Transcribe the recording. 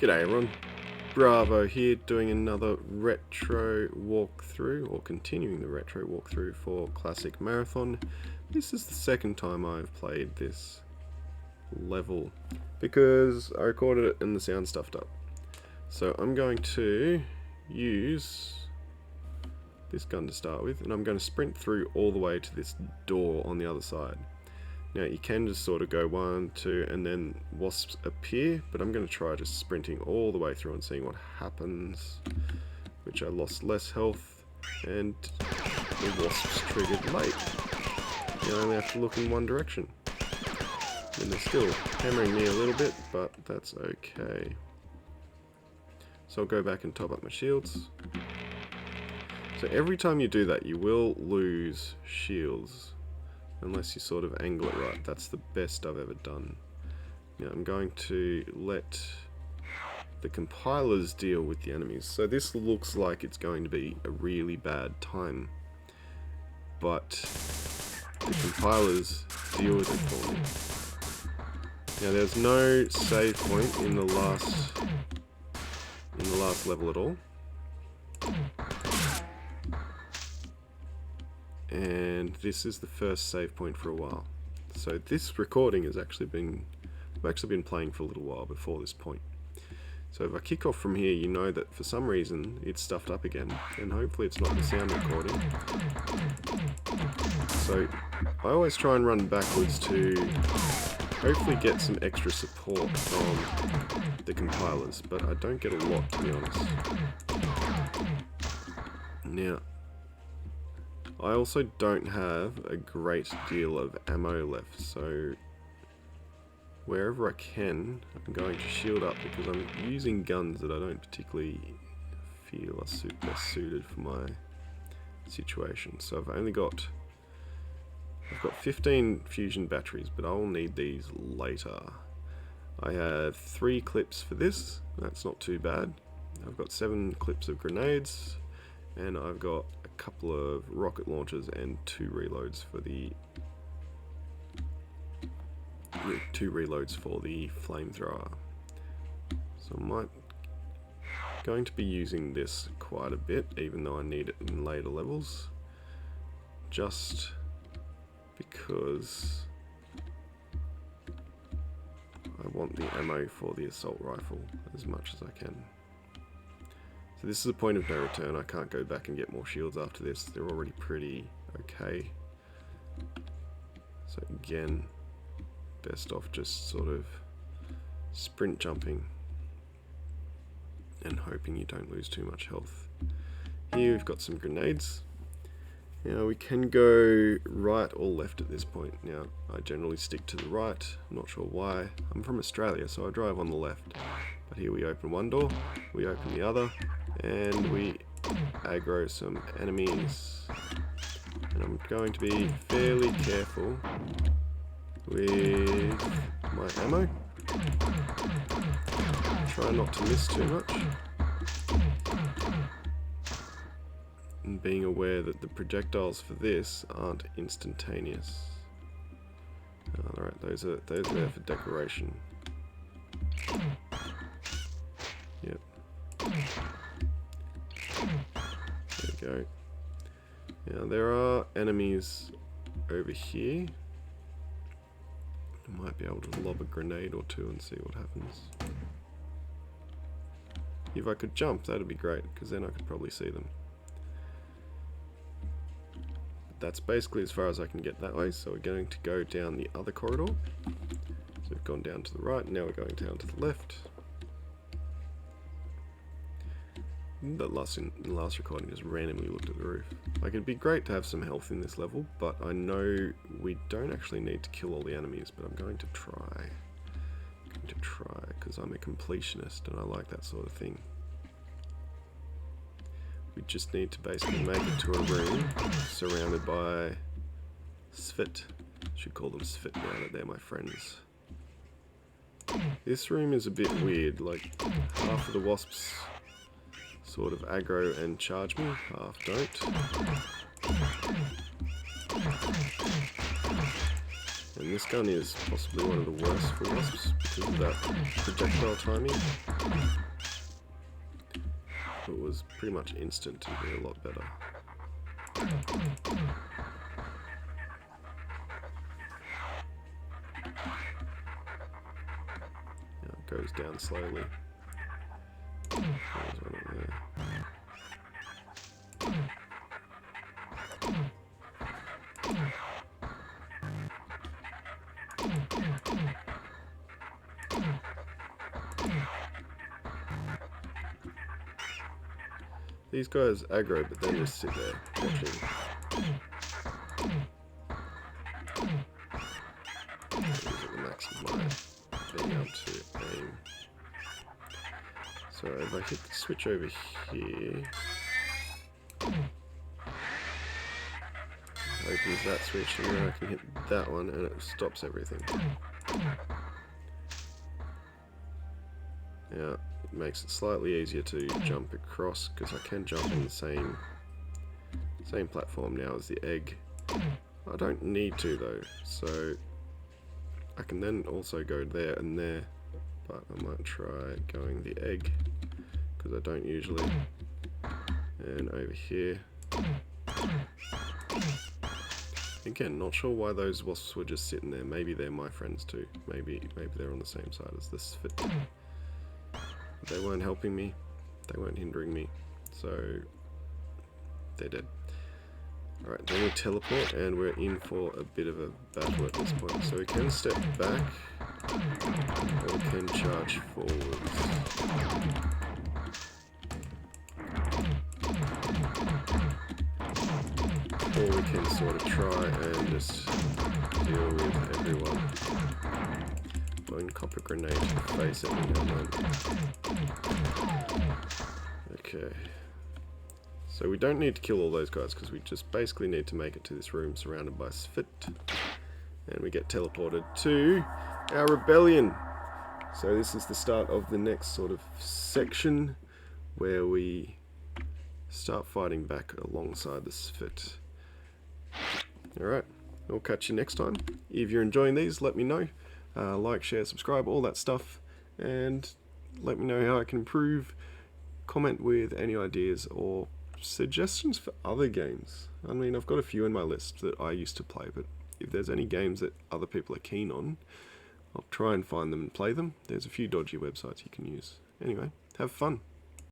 G'day everyone, Bravo here doing another retro walkthrough, or continuing the retro walkthrough for Classic Marathon. This is the second time I've played this level because I recorded it and the sound stuffed up. So I'm going to use this gun to start with, and I'm going to sprint through all the way to this door on the other side. Now you can just sort of go 1, 2 and then wasps appear, but I'm going to try just sprinting all the way through and seeing what happens, which I lost less health and the wasps triggered late. You only have to look in one direction. And they're still hammering me a little bit, but that's okay. So I'll go back and top up my shields. So every time you do that you will lose shields. Unless you sort of angle it right. That's the best I've ever done. Now I'm going to let the compilers deal with the enemies. So this looks like it's going to be a really bad time. But the compilers deal with it for me. Now there's no save point in the last level at all. And this is the first save point for a while. So this recording has actually been, I've actually been playing for a little while before this point. So if I kick off from here, you know that for some reason it's stuffed up again, and hopefully it's not the sound recording. So I always try and run backwards to hopefully get some extra support from the compilers, but I don't get a lot, to be honest. Now, I also don't have a great deal of ammo left, so wherever I can, I'm going to shield up because I'm using guns that I don't particularly feel are best suited for my situation. So I've got 15 fusion batteries, but I'll need these later. I have 3 clips for this, that's not too bad. I've got 7 clips of grenades, and I've got a couple of rocket launchers and 2 reloads for the flamethrower. So I'm going to be using this quite a bit, even though I need it in later levels, just because I want the ammo for the assault rifle as much as I can. So this is a point of no return. I can't go back and get more shields after this. They're already pretty okay. So again, best off just sort of sprint jumping and hoping you don't lose too much health. Here we've got some grenades. Now we can go right or left at this point. Now I generally stick to the right. I'm not sure why. I'm from Australia, so I drive on the left. But here we open one door, we open the other, and we aggro some enemies. And I'm going to be fairly careful with my ammo. Try not to miss too much. And being aware that the projectiles for this aren't instantaneous. Alright, those are there for decoration. Yep. There we go. Now there are enemies over here. I might be able to lob a grenade or 2 and see what happens. If I could jump, that'd be great, because then I could probably see them. That's basically as far as I can get that way, so we're going to go down the other corridor. So we've gone down to the right, now we're going down to the left. The last recording just randomly looked at the roof. Like, it'd be great to have some health in this level, but I know we don't actually need to kill all the enemies, but I'm going to try. Because I'm a completionist and I like that sort of thing. We just need to basically make it to a room surrounded by Svit. Should call them Svit now that they're my friends. This room is a bit weird, like half of the wasps sort of aggro and charge me, half don't. And this gun is possibly one of the worst for wasps because of that projectile timing. It was pretty much instant to be a lot better. Now it goes down slowly. There's one up there. These guys aggro, but then just sit there watching. These are the max of my being able to aim. So if I hit the switch over here, opens that switch, and then I can hit that one, and it stops everything. Now, it makes it slightly easier to jump across, because I can jump on the same platform now as the egg. I don't need to though, so I can then also go there and there, but I might try going the egg, because I don't usually. And over here. Again, not sure why those wasps were just sitting there. Maybe they're my friends too. Maybe they're on the same side as this fit. They weren't helping me. They weren't hindering me. So they're dead. Alright, then we teleport and we're in for a bit of a battle at this point. So we can step back or we can charge forwards. Or we can sort of try and just deal with everyone. Blowing copper grenade to the face every now and then. Okay. So we don't need to kill all those guys, because we just basically need to make it to this room surrounded by Sphit. And we get teleported to our rebellion. So this is the start of the next sort of section where we start fighting back alongside the Sphit. Alright, I'll catch you next time. If you're enjoying these, let me know. Like, share, subscribe, all that stuff. And let me know how I can improve. Comment with any ideas or suggestions for other games. I mean, I've got a few in my list that I used to play, but if there's any games that other people are keen on, I'll try and find them and play them. There's a few dodgy websites you can use. Anyway, have fun.